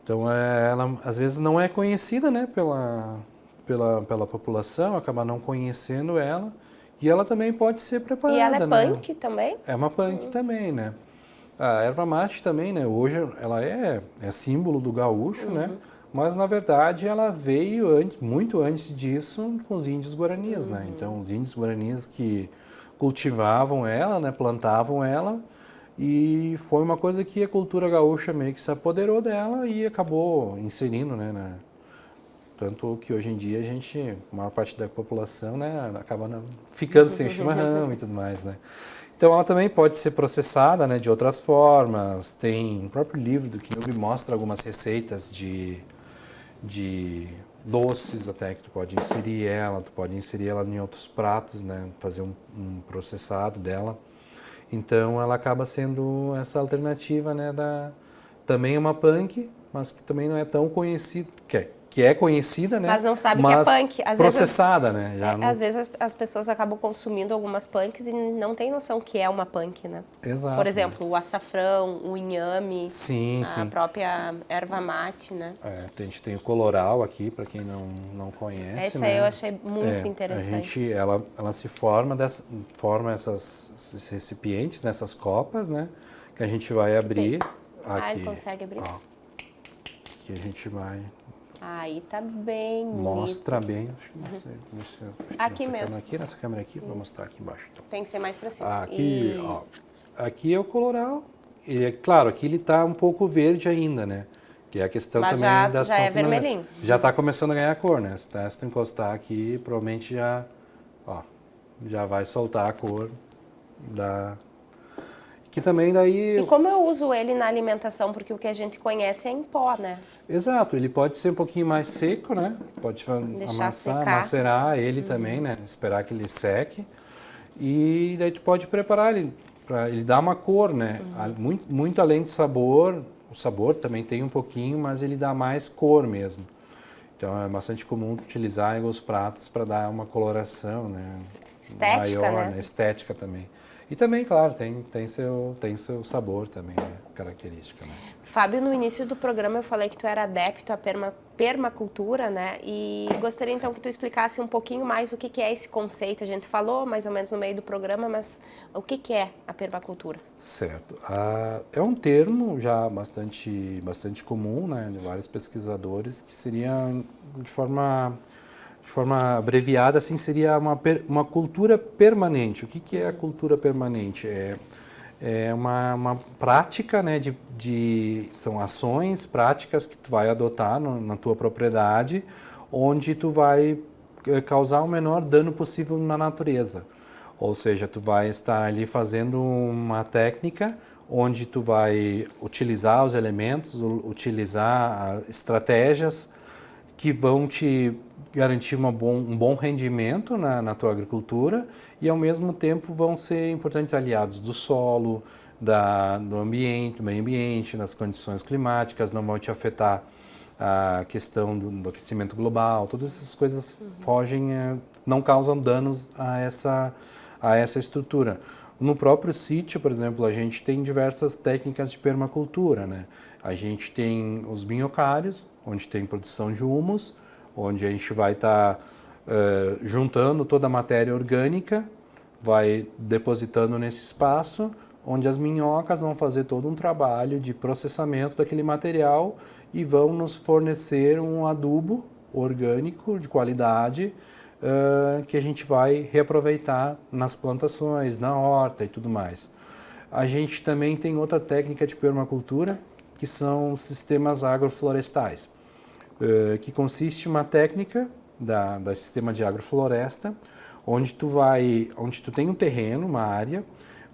Speaker 2: Então, ela às vezes não é conhecida, né, pela população, acaba não conhecendo ela. E ela também pode ser preparada,
Speaker 1: E ela é
Speaker 2: né?
Speaker 1: punk também?
Speaker 2: É uma punk também, né? A erva mate também, né? Hoje ela é símbolo do gaúcho, né? Mas na verdade ela veio muito antes disso com os índios guaranis, né? Então os índios guaranis que cultivavam ela, né? Plantavam ela e foi uma coisa que a cultura gaúcha meio que se apoderou dela e acabou inserindo, né? Tanto que hoje em dia a maior parte da população, né? Acaba ficando sem chimarrão e tudo mais, né? Então ela também pode ser processada, né, de outras formas. Tem o próprio livro do Knubi mostra algumas receitas de doces até que tu pode inserir ela em outros pratos, né, fazer um processado dela. Então ela acaba sendo essa alternativa, né, também é uma punk, mas que também não é tão conhecida, que é conhecida, né?
Speaker 1: Mas não sabe que é punk.
Speaker 2: Processada, né?
Speaker 1: Às vezes as pessoas acabam consumindo algumas punks e não tem noção que é uma punk, né?
Speaker 2: Exato.
Speaker 1: Por exemplo, o açafrão, o inhame,
Speaker 2: sim.
Speaker 1: própria erva mate, né?
Speaker 2: A gente tem o coloral aqui, para quem não conhece.
Speaker 1: Essa
Speaker 2: né?
Speaker 1: aí eu achei muito interessante.
Speaker 2: Ela se forma esses recipientes, nessas copas, né? Que a gente vai abrir. Aqui.
Speaker 1: Ele consegue abrir?
Speaker 2: Ó. aqui a gente vai...
Speaker 1: Aí tá bem
Speaker 2: Mostra
Speaker 1: nítido.
Speaker 2: bem. Deixa eu
Speaker 1: Aqui
Speaker 2: nessa
Speaker 1: mesmo.
Speaker 2: câmera aqui, nessa câmera aqui, vou mostrar aqui embaixo. Então.
Speaker 1: Tem que ser mais para cima.
Speaker 2: Aqui, ó,
Speaker 1: Isso.
Speaker 2: aqui é o coloral. E é claro, aqui ele está um pouco verde ainda, né? Que é a questão
Speaker 1: Mas
Speaker 2: também
Speaker 1: já
Speaker 2: da
Speaker 1: é vermelhinho.
Speaker 2: Já está começando a ganhar cor, né? Se tu encostar aqui, provavelmente já vai soltar a cor da... Que também daí...
Speaker 1: E como eu uso ele na alimentação, porque o que a gente conhece é em pó, né?
Speaker 2: Exato, ele pode ser um pouquinho mais seco, né? Pode
Speaker 1: Deixar secar.
Speaker 2: macerar ele também, né? Esperar que ele seque. E daí tu pode preparar ele para ele dar uma cor, né? Muito além de sabor, o sabor também tem um pouquinho, mas ele dá mais cor mesmo. Então é bastante comum utilizar em alguns pratos para dar uma coloração, né?
Speaker 1: Estética,
Speaker 2: maior,
Speaker 1: né?
Speaker 2: Estética também. E também, claro, tem seu sabor também, né? Característica, né?
Speaker 1: Fábio, no início do programa eu falei que tu era adepto à permacultura, né? E gostaria então que tu explicasse um pouquinho mais o que é esse conceito. A gente falou mais ou menos no meio do programa, mas o que é a permacultura?
Speaker 2: Certo. É um termo já bastante comum, né, de vários pesquisadores, que seria, de forma abreviada, assim, seria uma cultura permanente. O que é a cultura permanente? É uma prática, né, são ações, práticas que tu vai adotar na tua propriedade, onde tu vai causar o menor dano possível na natureza. Ou seja, tu vai estar ali fazendo uma técnica onde tu vai utilizar os elementos, utilizar estratégias que vão te garantir um bom rendimento na tua agricultura e, ao mesmo tempo, vão ser importantes aliados do solo, do ambiente, do meio ambiente, das condições climáticas, não vão te afetar a questão do aquecimento global, todas essas coisas não causam danos a essa estrutura. No próprio sítio, por exemplo, a gente tem diversas técnicas de permacultura, né? A gente tem os minhocários, onde tem produção de humus, onde a gente vai estar juntando toda a matéria orgânica, vai depositando nesse espaço, onde as minhocas vão fazer todo um trabalho de processamento daquele material e vão nos fornecer um adubo orgânico de qualidade que a gente vai reaproveitar nas plantações, na horta e tudo mais. A gente também tem outra técnica de permacultura, que são os sistemas agroflorestais, que consiste em uma técnica da sistema de agrofloresta, onde tu tem um terreno, uma área,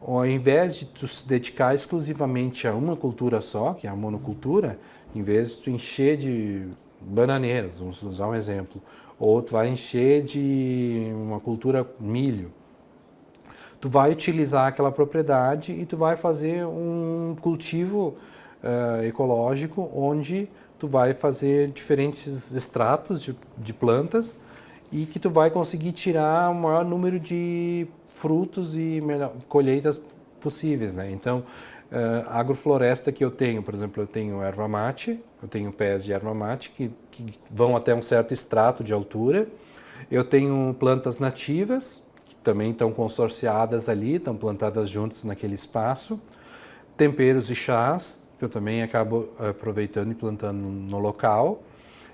Speaker 2: ao invés de tu se dedicar exclusivamente a uma cultura só, que é a monocultura, em vez de tu encher de bananeiras, vamos usar um exemplo, ou tu vai encher de uma cultura milho, tu vai utilizar aquela propriedade e tu vai fazer um cultivo ecológico onde tu vai fazer diferentes extratos de plantas e que tu vai conseguir tirar o maior número de frutos e colheitas possíveis, né? Então, a agrofloresta que eu tenho, por exemplo, eu tenho erva mate, eu tenho pés de erva mate que vão até um certo extrato de altura, eu tenho plantas nativas, que também estão consorciadas ali, estão plantadas juntas naquele espaço, temperos e chás, que eu também acabo aproveitando e plantando no local,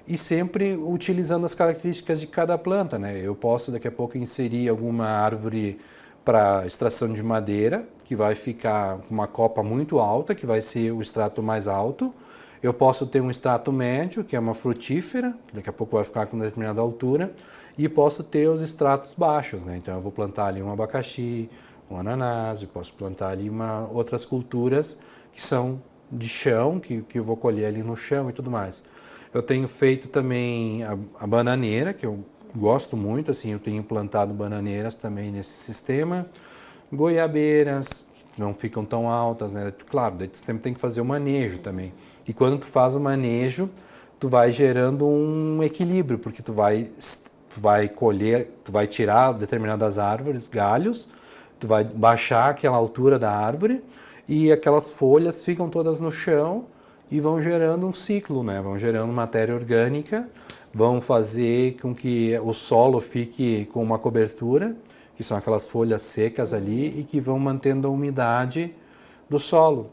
Speaker 2: e sempre utilizando as características de cada planta, né? Eu posso daqui a pouco inserir alguma árvore para extração de madeira, que vai ficar com uma copa muito alta, que vai ser o extrato mais alto. Eu posso ter um extrato médio, que é uma frutífera, que daqui a pouco vai ficar com uma determinada altura, e posso ter os extratos baixos, né? Então eu vou plantar ali um abacaxi, um ananás, eu posso plantar ali outras culturas que são de chão, que eu vou colher ali no chão e tudo mais. Eu tenho feito também a bananeira, que eu gosto muito, assim, eu tenho plantado bananeiras também nesse sistema, goiabeiras, que não ficam tão altas, né? Claro, daí tu sempre tem que fazer o manejo também. E quando tu faz o manejo, tu vai gerando um equilíbrio, porque tu vai colher, tu vai tirar determinadas árvores, galhos, tu vai baixar aquela altura da árvore e aquelas folhas ficam todas no chão e vão gerando um ciclo, né? Vão gerando matéria orgânica, vão fazer com que o solo fique com uma cobertura, que são aquelas folhas secas ali, e que vão mantendo a umidade do solo.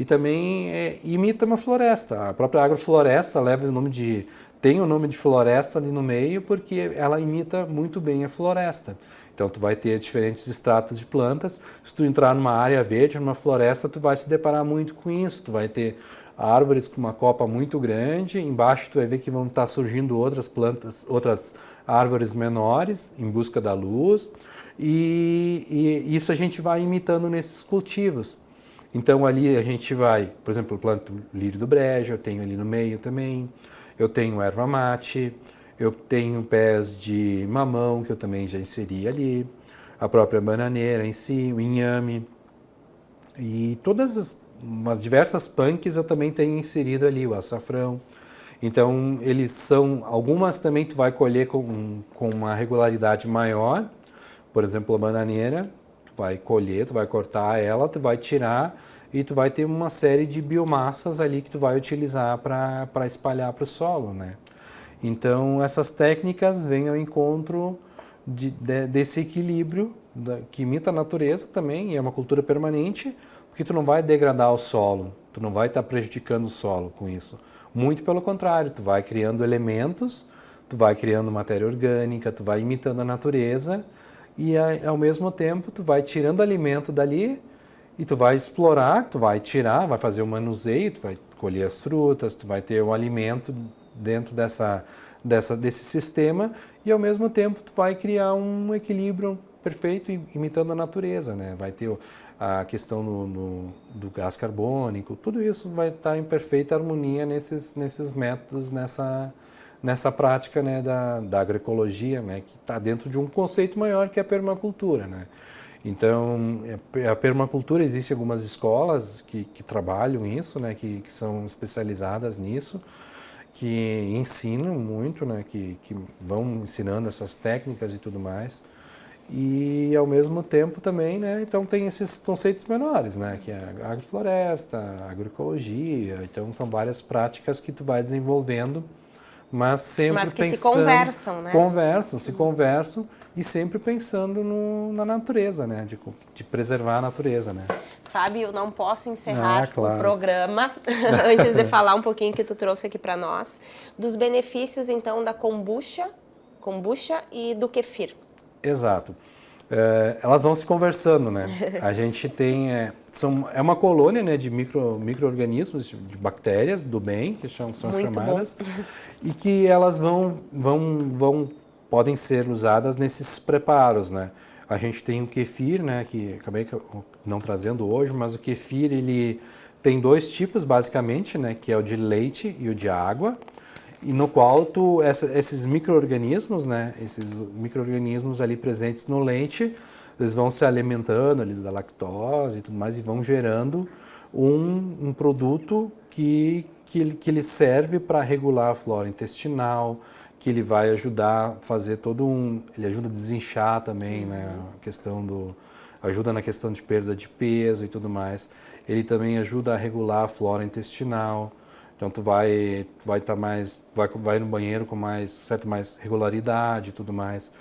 Speaker 2: e também imita uma floresta. A própria agrofloresta leva o nome de... Tem o nome de floresta ali no meio porque ela imita muito bem a floresta. Então, tu vai ter diferentes estratos de plantas. Se tu entrar numa área verde, numa floresta, tu vai se deparar muito com isso. Tu vai ter árvores com uma copa muito grande. Embaixo, tu vai ver que vão estar surgindo outras plantas, outras árvores menores em busca da luz. E isso a gente vai imitando nesses cultivos. Então, ali a gente vai, por exemplo, eu planto lírio do brejo, eu tenho ali no meio também. Eu tenho erva mate. Eu tenho pés de mamão, que eu também já inseri ali, a própria bananeira em si, o inhame. E todas umas diversas punks eu também tenho inserido ali, o açafrão. Então, eles são... Algumas também tu vai colher com uma regularidade maior. Por exemplo, a bananeira, tu vai colher, tu vai cortar ela, tu vai tirar e tu vai ter uma série de biomassas ali que tu vai utilizar para espalhar para o solo, né? Então, essas técnicas vêm ao encontro desse equilíbrio que imita a natureza também, e é uma cultura permanente, porque tu não vai degradar o solo, tu não vai estar prejudicando o solo com isso. Muito pelo contrário, tu vai criando elementos, tu vai criando matéria orgânica, tu vai imitando a natureza e, ao mesmo tempo, tu vai tirando alimento dali e tu vai explorar, tu vai tirar, vai fazer o manuseio, tu vai colher as frutas, tu vai ter o alimento dentro desse sistema e, ao mesmo tempo, tu vai criar um equilíbrio perfeito imitando a natureza, né? Vai ter a questão do gás carbônico, tudo isso vai estar em perfeita harmonia nesses métodos, nessa prática, né, da agroecologia, né, que está dentro de um conceito maior que é a permacultura, né? Então, a permacultura, existem algumas escolas que trabalham isso, né, que são especializadas nisso, que ensinam muito, né, que vão ensinando essas técnicas e tudo mais. E, ao mesmo tempo, também, né, então tem esses conceitos menores, né, que é a agrofloresta, a agroecologia. Então, são várias práticas que tu vai desenvolvendo, mas sempre
Speaker 1: Mas que
Speaker 2: pensando...
Speaker 1: se conversam, né?
Speaker 2: Se conversam e sempre pensando na natureza, né, de preservar a natureza, né.
Speaker 1: Fábio, eu não posso encerrar
Speaker 2: claro.
Speaker 1: o programa antes de falar um pouquinho que tu trouxe aqui para nós dos benefícios, então, da kombucha e do kefir.
Speaker 2: Exato. Elas vão se conversando, né? A gente tem... É uma colônia, né, de micro-organismos, de bactérias do bem, que são
Speaker 1: Muito
Speaker 2: chamadas,
Speaker 1: bom.
Speaker 2: e que elas podem ser usadas nesses preparos, né? A gente tem o kefir, né, que acabei não trazendo hoje, mas o kefir, ele tem dois tipos, basicamente, né, que é o de leite e o de água, e no qual esses micro-organismos, né, esses micro-organismos ali presentes no leite, eles vão se alimentando ali da lactose e tudo mais e vão gerando um produto que ele serve para regular a flora intestinal, que ele vai ajudar a fazer ele ajuda a desinchar também, né, a questão ajuda na questão de perda de peso e tudo mais. Ele também ajuda a regular a flora intestinal. Então tu vai no banheiro com mais regularidade e tudo mais.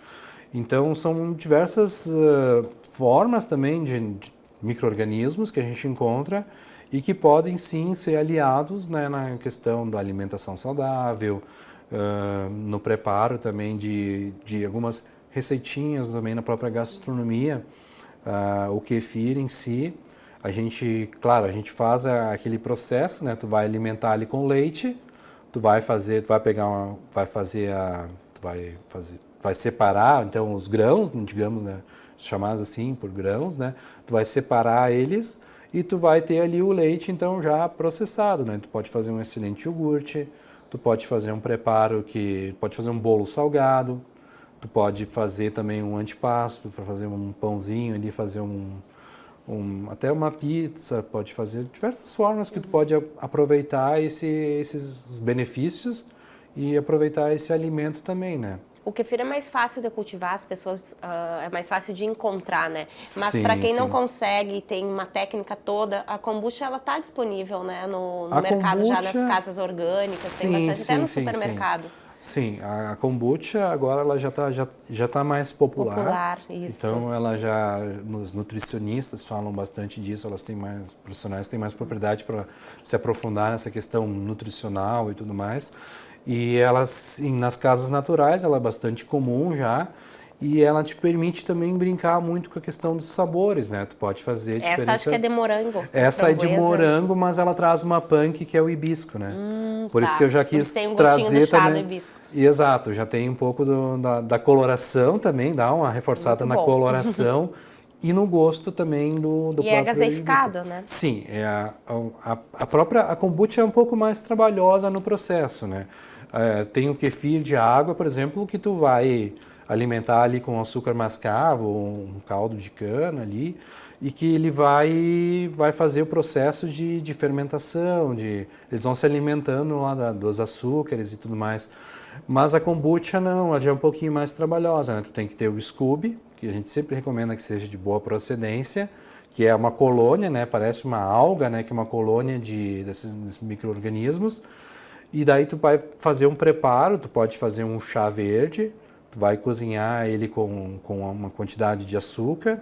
Speaker 2: Então são diversas formas também de micro-organismos que a gente encontra e que podem sim ser aliados, né, na questão da alimentação saudável, no preparo também de algumas receitinhas também na própria gastronomia. O kefir em si, a gente faz aquele processo, né? Tu vai alimentar ali com leite, vai separar então os grãos, digamos, né, chamados assim por grãos, né? Tu vai separar eles e tu vai ter ali o leite então já processado, né? Tu pode fazer um excelente iogurte, tu pode fazer um preparo pode fazer um bolo salgado, tu pode fazer também um antipasto para fazer um pãozinho ali, fazer até uma pizza, pode fazer diversas formas que tu pode aproveitar esses benefícios e aproveitar esse alimento também, né?
Speaker 1: O kefir é mais fácil de cultivar, as pessoas é mais fácil de encontrar, né? Mas
Speaker 2: Sim,
Speaker 1: para quem não
Speaker 2: sim.
Speaker 1: consegue e tem uma técnica toda, a kombucha ela tá disponível, né, no
Speaker 2: A
Speaker 1: mercado já nas
Speaker 2: kombucha,
Speaker 1: casas orgânicas, tem
Speaker 2: sim,
Speaker 1: bastante até
Speaker 2: sim,
Speaker 1: nos
Speaker 2: sim, sim.
Speaker 1: supermercados.
Speaker 2: Sim, a kombucha agora ela já tá mais popular.
Speaker 1: Popular, isso.
Speaker 2: Então ela já, os nutricionistas falam bastante disso, elas têm mais, profissionais têm mais propriedade para se aprofundar nessa questão nutricional e tudo mais. E elas, nas casas naturais, ela é bastante comum já. E ela te permite também brincar muito com a questão dos sabores, né? Tu pode fazer diferente.
Speaker 1: Essa acho que é de morango.
Speaker 2: Essa é de
Speaker 1: framboesa.
Speaker 2: morango, mas ela traz uma punk que é o hibisco, né? Por isso
Speaker 1: Tá.
Speaker 2: que eu já
Speaker 1: Por
Speaker 2: quis
Speaker 1: isso tem um gostinho do
Speaker 2: trazer
Speaker 1: chá do
Speaker 2: também.
Speaker 1: hibisco.
Speaker 2: Exato, já tem um pouco da coloração também, dá uma reforçada
Speaker 1: Muito
Speaker 2: na
Speaker 1: bom.
Speaker 2: coloração e no gosto também do
Speaker 1: E é
Speaker 2: próprio
Speaker 1: gaseificado,
Speaker 2: hibisco.
Speaker 1: né?
Speaker 2: Sim, a própria kombucha é um pouco mais trabalhosa no processo, né? Tem o kefir de água, por exemplo, que tu vai alimentar ali com açúcar mascavo, um caldo de cana ali, e que ele vai fazer o processo de fermentação, eles vão se alimentando lá dos açúcares e tudo mais. Mas a kombucha não, ela já é um pouquinho mais trabalhosa, né? Tu tem que ter o Scooby, que a gente sempre recomenda que seja de boa procedência, que é uma colônia, né? Parece uma alga, né? Que é uma colônia desses micro-organismos. E daí tu vai fazer um preparo, tu pode fazer um chá verde, tu vai cozinhar ele com uma quantidade de açúcar,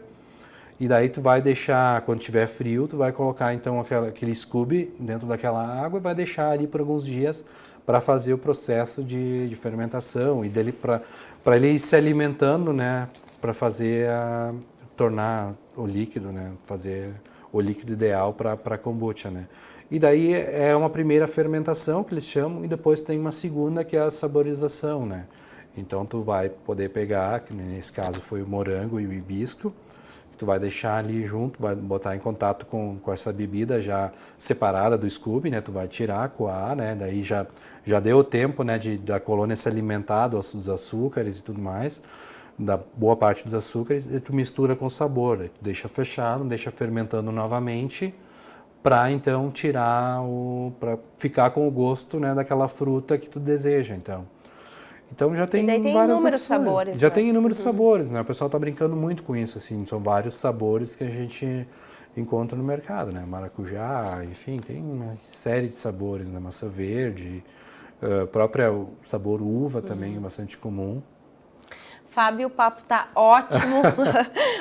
Speaker 2: e daí tu vai deixar, quando tiver frio, tu vai colocar então aquele Scooby dentro daquela água e vai deixar ali por alguns dias para fazer o processo de fermentação e dele para ele ir se alimentando, né, para fazer tornar o líquido, né, fazer o líquido ideal para kombucha, né. E daí é uma primeira fermentação que eles chamam e depois tem uma segunda que é a saborização, né. Então tu vai poder pegar, que nesse caso foi o morango e o hibisco, tu vai deixar ali junto, vai botar em contato com essa bebida já separada do Scooby, né? Tu vai tirar, coar, né? Daí já deu o tempo, né, da colônia se alimentar dos açúcares e tudo mais, da boa parte dos açúcares, e tu mistura com sabor, aí tu deixa fechado, deixa fermentando novamente, para então tirar para ficar com o gosto, né, daquela fruta que tu deseja, então já tem
Speaker 1: E daí tem
Speaker 2: várias
Speaker 1: inúmeros
Speaker 2: opções.
Speaker 1: sabores,
Speaker 2: Já
Speaker 1: né?
Speaker 2: tem inúmeros sabores, né? O pessoal tá brincando muito com isso, assim. São vários sabores que a gente encontra no mercado, né? Maracujá, enfim, tem uma série de sabores, né? Maçã verde, própria o sabor uva também é bastante comum.
Speaker 1: Fábio, o papo tá ótimo,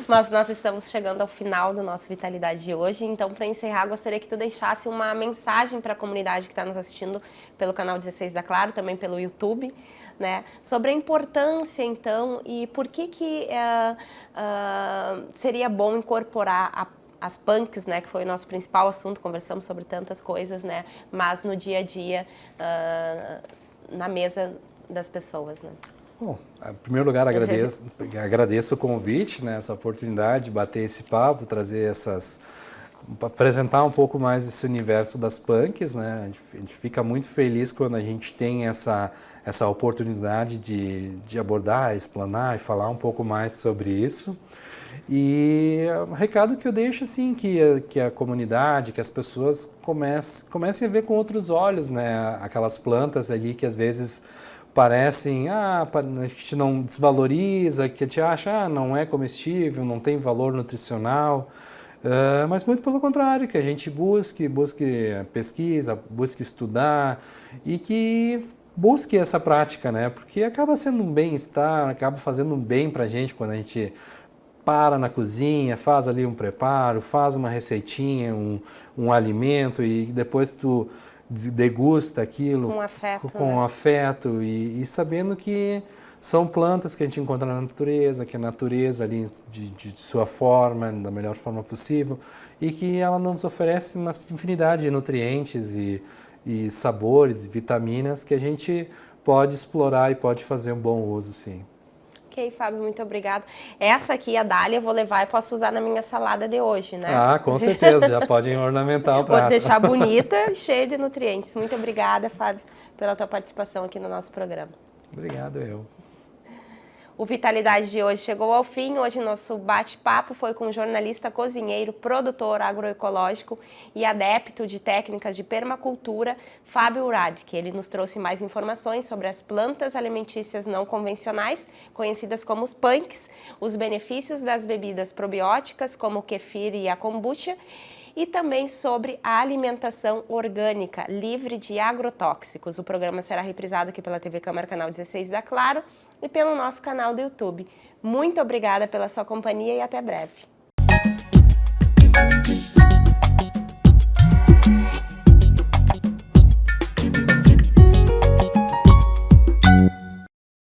Speaker 1: mas nós estamos chegando ao final do nosso Vitalidade de hoje. Então, para encerrar, gostaria que tu deixasse uma mensagem para a comunidade que está nos assistindo pelo canal 16 da Claro, também pelo YouTube, né? Sobre a importância, então, e por que seria bom incorporar as punks, né, que foi o nosso principal assunto, conversamos sobre tantas coisas, né, mas no dia a dia, na mesa das pessoas, né?
Speaker 2: Bom, em primeiro lugar, agradeço o convite, né, essa oportunidade de bater esse papo, trazer apresentar um pouco mais esse universo das punks, né? A gente fica muito feliz quando a gente tem essa oportunidade de abordar, explanar e falar um pouco mais sobre isso. E o recado que eu deixo, assim, que a comunidade, que as pessoas comecem a ver com outros olhos, né? Aquelas plantas ali que às vezes parecem, a gente não desvaloriza, que a gente acha, não é comestível, não tem valor nutricional, mas muito pelo contrário, que a gente busque pesquisa, busque estudar e que busque essa prática, né? Porque acaba sendo um bem-estar, acaba fazendo um bem pra gente quando a gente para na cozinha, faz ali um preparo, faz uma receitinha, um alimento e depois tu degusta aquilo com afeto e sabendo que são plantas que a gente encontra na natureza, que a natureza ali de sua forma, da melhor forma possível e que ela nos oferece uma infinidade de nutrientes e sabores e vitaminas que a gente pode explorar e pode fazer um bom uso, sim.
Speaker 1: Ok, Fábio, muito obrigada. Essa aqui, a dália, eu vou levar e posso usar na minha salada de hoje, né?
Speaker 2: Ah, com certeza, já podem ornamentar o prato.
Speaker 1: Vou deixar bonita e cheia de nutrientes. Muito obrigada, Fábio, pela tua participação aqui no nosso programa.
Speaker 2: Obrigado, eu.
Speaker 1: O Vitalidade de hoje chegou ao fim. Hoje nosso bate-papo foi com o jornalista, cozinheiro, produtor agroecológico e adepto de técnicas de permacultura, Fábio Uradke. Ele nos trouxe mais informações sobre as plantas alimentícias não convencionais, conhecidas como os punks, os benefícios das bebidas probióticas, como o kefir e a kombucha, e também sobre a alimentação orgânica, livre de agrotóxicos. O programa será reprisado aqui pela TV Câmara, canal 16 da Claro, e pelo nosso canal do YouTube. Muito obrigada pela sua companhia e até breve.